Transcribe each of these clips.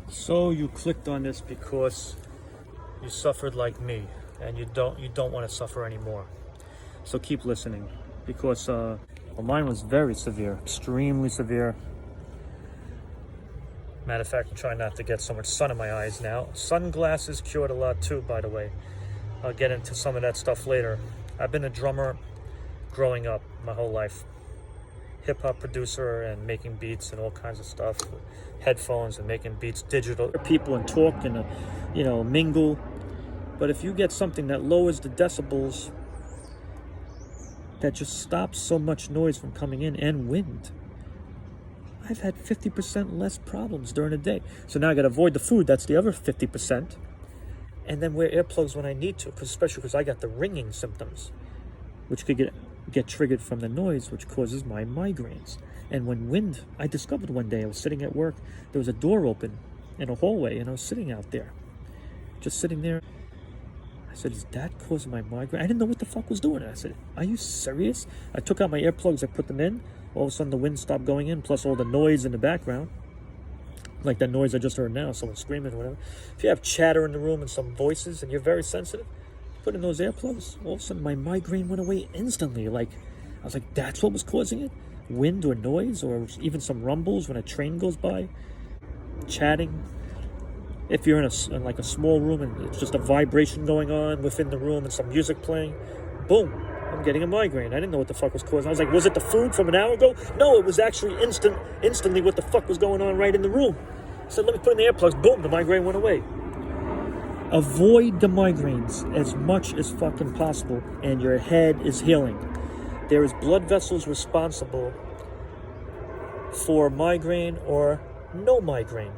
So you clicked on this because you suffered like me, and you don't want to suffer anymore. So keep listening, because mine was very severe, extremely severe. Matter of fact, I'm trying not to get so much sun in my eyes now. Sunglasses cured a lot too, by the way. I'll get into some of that stuff later. I've been a drummer growing up my whole life. Hip-hop producer and making beats and all kinds of stuff. Headphones and making beats digital. People and talk and, mingle. But if you get something that lowers the decibels, that just stops so much noise from coming in, and wind, I've had 50% less problems during the day. So now I got to avoid the food. That's the other 50%. And then wear earplugs when I need to, especially because I got the ringing symptoms, which could get triggered from the noise, which causes my migraines. And when wind, I discovered one day, I was sitting at work, there was a door open in a hallway, and I was sitting out there, just sitting there. I said, is that causing my migraine? I didn't know what the fuck was doing it. I said, are you serious? I took out my earplugs, I put them in. All of a sudden the wind stopped going in, plus all the noise in the background. Like that noise I just heard now, someone screaming or whatever. If you have chatter in the room and some voices and you're very sensitive, put in those earplugs, all of a sudden my migraine went away instantly. I was like, that's what was causing it? Wind or noise, or even some rumbles when a train goes by, chatting. If you're in a small room and it's just a vibration going on within the room and some music playing, boom, I'm getting a migraine. I didn't know what the fuck was causing. I was like, was it the food from an hour ago? No, it was actually instantly what the fuck was going on right in the room. I said, let me put in the earplugs. Boom, the migraine went away. Avoid the migraines as much as fucking possible, and your head is healing. There is blood vessels responsible for migraine or no migraine.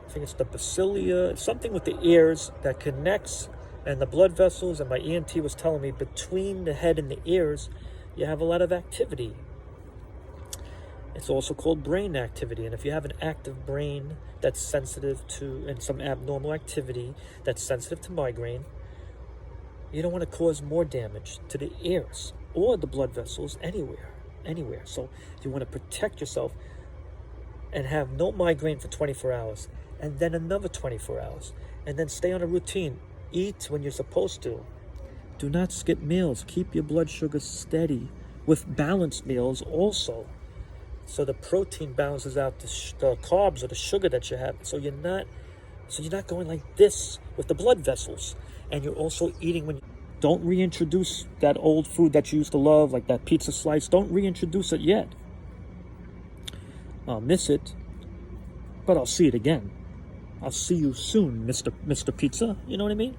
I think it's the basilia, something with the ears that connects, and the blood vessels, and my ENT was telling me between the head and the ears, you have a lot of activity. It's also called brain activity, and if you have an active brain that's sensitive to, and some abnormal activity that's sensitive to migraine, you don't want to cause more damage to the ears or the blood vessels anywhere. So you want to protect yourself and have no migraine for 24 hours, and then another 24 hours, and then stay on a routine. Eat when you're supposed to. Do not skip meals. Keep your blood sugar steady with balanced meals also, so the protein balances out the carbs or the sugar that you have. So you're not going like this with the blood vessels. And you're also eating when you don't reintroduce that old food that you used to love, like that pizza slice. Don't reintroduce it yet. I'll miss it, but I'll see it again. I'll see you soon, Mr. Pizza. You know what I mean?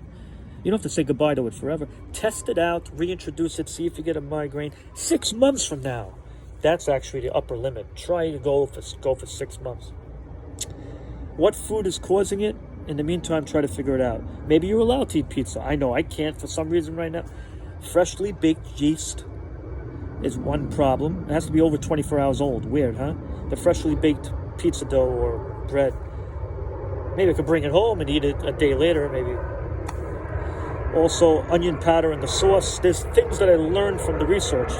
You don't have to say goodbye to it forever. Test it out, reintroduce it, see if you get a migraine 6 months from now. That's actually the upper limit. Try to go for 6 months. What food is causing it? In the meantime, try to figure it out. Maybe you're allowed to eat pizza. I know I can't for some reason right now. Freshly baked yeast is one problem. It has to be over 24 hours old. Weird, huh? The freshly baked pizza dough or bread. Maybe I could bring it home and eat it a day later, maybe. Also, onion powder in the sauce. There's things that I learned from the research.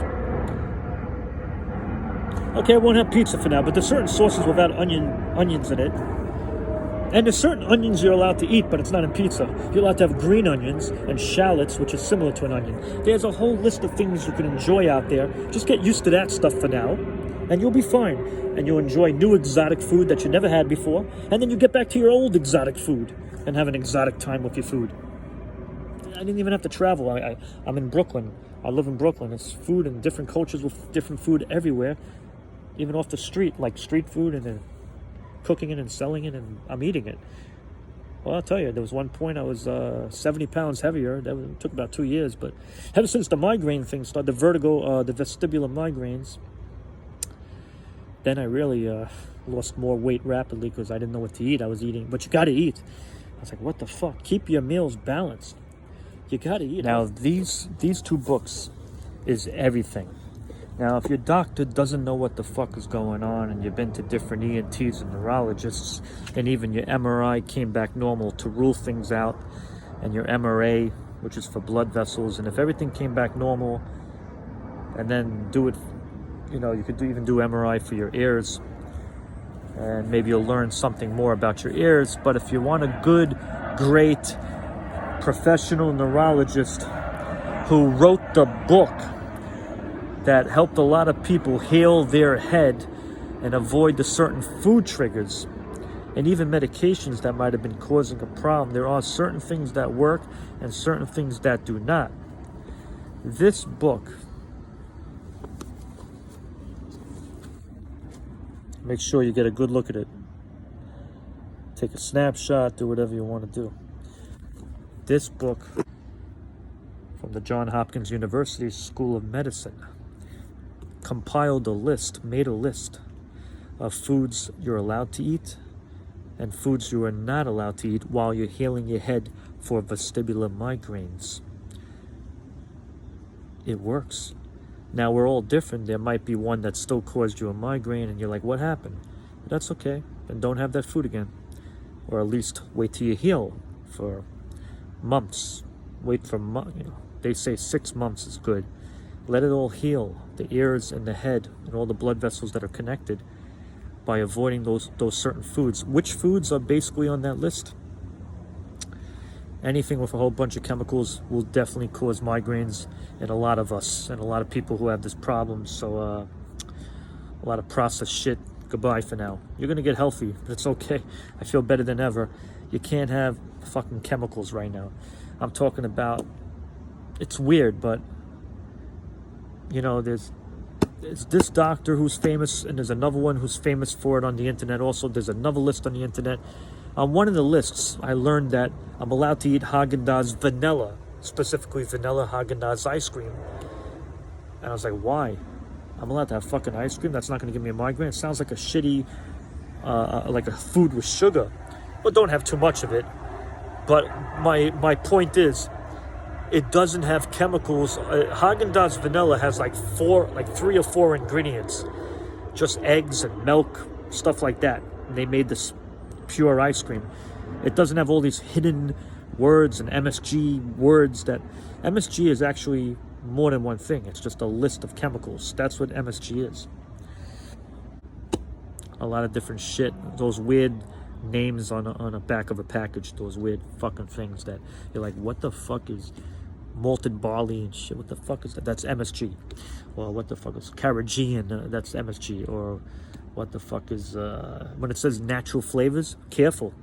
Okay, I won't have pizza for now, but there's certain sauces without onions in it. And there's certain onions you're allowed to eat, but it's not in pizza. You're allowed to have green onions and shallots, which is similar to an onion. There's a whole list of things you can enjoy out there. Just get used to that stuff for now, and you'll be fine. And you'll enjoy new exotic food that you never had before. And then you get back to your old exotic food and have an exotic time with your food. I didn't even have to travel. I'm in Brooklyn. I live in Brooklyn. It's food and different cultures with different food everywhere. Even off the street, like street food, and then cooking it and selling it, and I'm eating it. Well, I'll tell you, there was one point I was 70 pounds heavier. That took about 2 years, but ever since the migraine thing started, the vertigo, the vestibular migraines, then I really lost more weight rapidly because I didn't know what to eat. I was eating, but you got to eat. I was like, what the fuck? Keep your meals balanced. You got to eat. Now, these two books is everything. Now, if your doctor doesn't know what the fuck is going on, and you've been to different ENTs and neurologists, and even your MRI came back normal to rule things out, and your MRA, which is for blood vessels, and if everything came back normal, and then do it, you could even do MRI for your ears, and maybe you'll learn something more about your ears. But if you want a good, great professional neurologist who wrote the book that helped a lot of people heal their head and avoid the certain food triggers and even medications that might have been causing a problem, there are certain things that work and certain things that do not. This book, make sure you get a good look at it. Take a snapshot, do whatever you want to do. This book from the Johns Hopkins University School of Medicine compiled a list, made a list of foods you're allowed to eat and foods you are not allowed to eat while you're healing your head for vestibular migraines. It works. Now, we're all different. There might be one that still caused you a migraine and you're like, what happened? That's okay. Then don't have that food again. Or at least wait till you heal for months. Wait for they say 6 months is good. Let it all heal, the ears and the head and all the blood vessels that are connected, by avoiding those certain foods. Which foods are basically on that list? Anything with a whole bunch of chemicals will definitely cause migraines in a lot of us and a lot of people who have this problem. So a lot of processed shit, goodbye for now. You're gonna get healthy, but it's okay. I feel better than ever. You can't have fucking chemicals right now. I'm talking about, it's weird, but you know, there's this doctor who's famous, and there's another one who's famous for it on the internet. Also, there's another list on the internet. On one of the lists, I learned that I'm allowed to eat Haagen-Dazs vanilla, specifically vanilla Haagen-Dazs ice cream. And I was like, why? I'm allowed to have fucking ice cream? That's not going to give me a migraine. It sounds like a shitty, like a food with sugar. But don't have too much of it. But my point is, it doesn't have chemicals. Haagen-Dazs vanilla has like 3 or 4 ingredients. Just eggs and milk, stuff like that. And they made this pure ice cream. It doesn't have all these hidden words and MSG words. That MSG is actually more than one thing. It's just a list of chemicals. That's what MSG is. A lot of different shit. Those weird names on a back of a package. Those weird fucking things that you're like, what the fuck is malted barley and shit? What the fuck is that? That's MSG. Well, what the fuck is carrageenan? That's MSG. Or what the fuck is when it says natural flavors? Careful.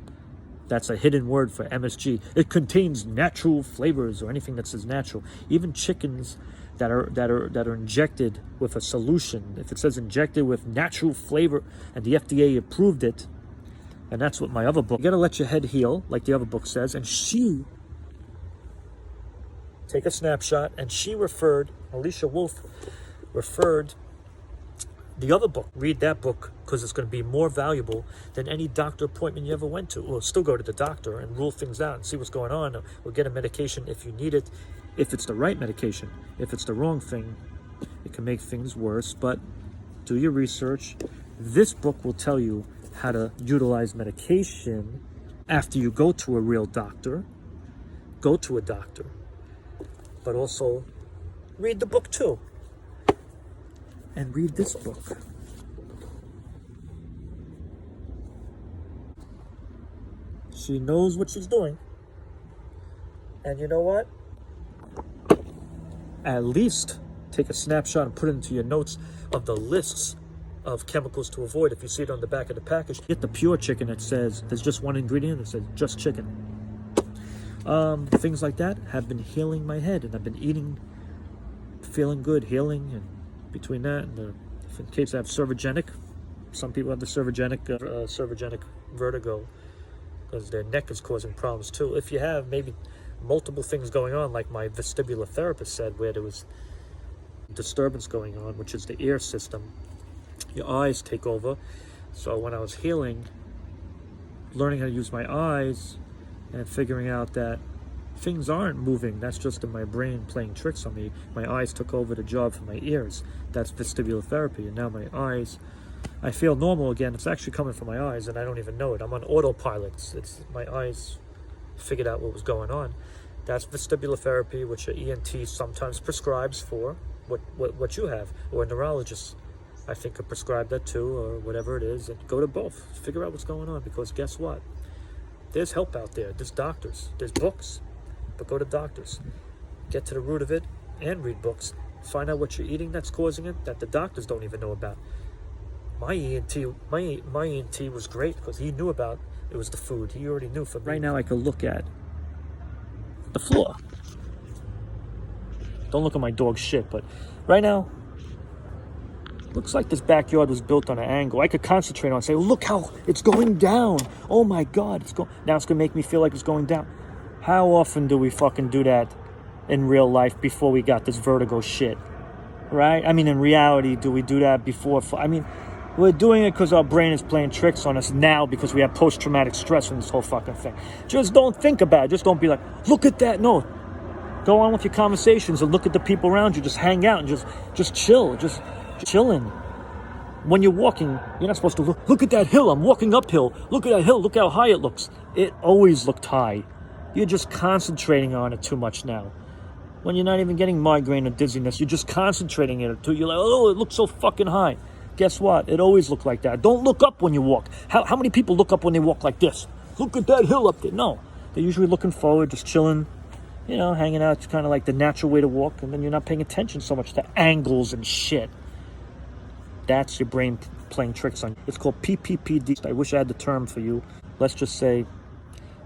That's a hidden word for MSG. It contains natural flavors, or anything that says natural. Even chickens that are injected with a solution. If it says injected with natural flavor and the FDA approved it, and that's what my other book. You gotta let your head heal, like the other book says. And she, take a snapshot, and she referred, Alicia Wolf referred the other book. Read that book, because it's going to be more valuable than any doctor appointment you ever went to. Or still go to the doctor and rule things out and see what's going on, or get a medication if you need it, if it's the right medication. If it's the wrong thing, it can make things worse. But do your research. This book will tell you how to utilize medication after you go to a real doctor. Go to a doctor. But also read the book too. And read this book. She knows what she's doing. And you know what? At least take a snapshot and put it into your notes of the lists of chemicals to avoid. If you see it on the back of the package, get the pure chicken that says there's just one ingredient that says just chicken. Things like that have been healing my head, and I've been eating, feeling good, healing. And between that and in case I have cervigenic, some people have the cervigenic vertigo because their neck is causing problems too. If you have maybe multiple things going on, like my vestibular therapist said, where there was disturbance going on, which is the ear system, your eyes take over. So when I was healing, learning how to use my eyes and figuring out that things aren't moving, that's just in my brain playing tricks on me. My eyes took over the job for my ears. That's vestibular therapy. And now my eyes, I feel normal again. It's actually coming from my eyes and I don't even know it. I'm on autopilot. It's my eyes figured out what was going on. That's vestibular therapy, which an ENT sometimes prescribes for what you have, or a neurologist I think could prescribe that too, or whatever it is, and go to both. Figure out what's going on, because guess what? There's help out there. There's doctors. There's books. But go to doctors. Get to the root of it and read books. Find out what you're eating that's causing it, that the doctors don't even know about. My ENT was great because he knew about it was the food. He already knew for me. Right now I could look at the floor. Don't look at my dog's shit, but right now, looks like this backyard was built on an angle. I could concentrate on it and say, look how it's going down. Oh my God, now it's gonna make me feel like it's going down. How often do we fucking do that in real life before we got this vertigo shit, right? I mean, in reality, do we do that before? I mean, we're doing it because our brain is playing tricks on us now because we have post-traumatic stress from this whole fucking thing. Just don't think about it. Just don't be like, look at that. No, go on with your conversations and look at the people around you. Just hang out and just chill. Just chilling. When you're walking, you're not supposed to look at that hill. I'm walking uphill. Look at that hill. Look how high it looks. It always looked high. You're just concentrating on it too much now. When you're not even getting migraine or dizziness, you're just concentrating on it too. You're like, oh, it looks so fucking high. Guess what? It always looked like that. Don't look up when you walk. How many people look up when they walk like this? Look at that hill up there. No, they're usually looking forward, just chilling, hanging out. It's kind of like the natural way to walk, and then you're not paying attention so much to angles and shit. That's your brain playing tricks on you. It's called PPPD. I wish I had the term for you. Let's just say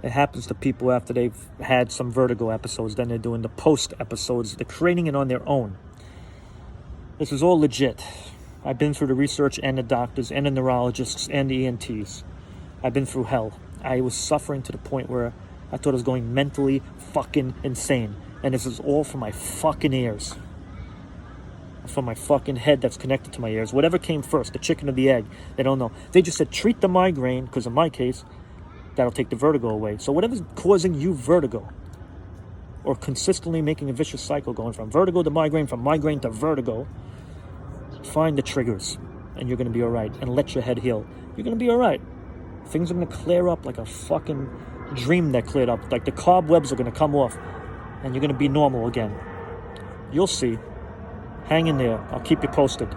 it happens to people after they've had some vertigo episodes. Then they're doing the post episodes. They're creating it on their own. This is all legit. I've been through the research and the doctors and the neurologists and the ENTs. I've been through hell. I was suffering to the point where I thought I was going mentally fucking insane. And this is all from my fucking ears. From my fucking head that's connected to my ears. Whatever came first, the chicken or the egg, they don't know. They just said treat the migraine, because in my case, that'll take the vertigo away. So whatever's causing you vertigo, or consistently making a vicious cycle going from vertigo to migraine, from migraine to vertigo, find the triggers, and you're going to be all right. And let your head heal. You're going to be all right. Things are going to clear up like a fucking dream that cleared up. Like the cobwebs are going to come off, and you're going to be normal again. You'll see. Hang in there. I'll keep you posted.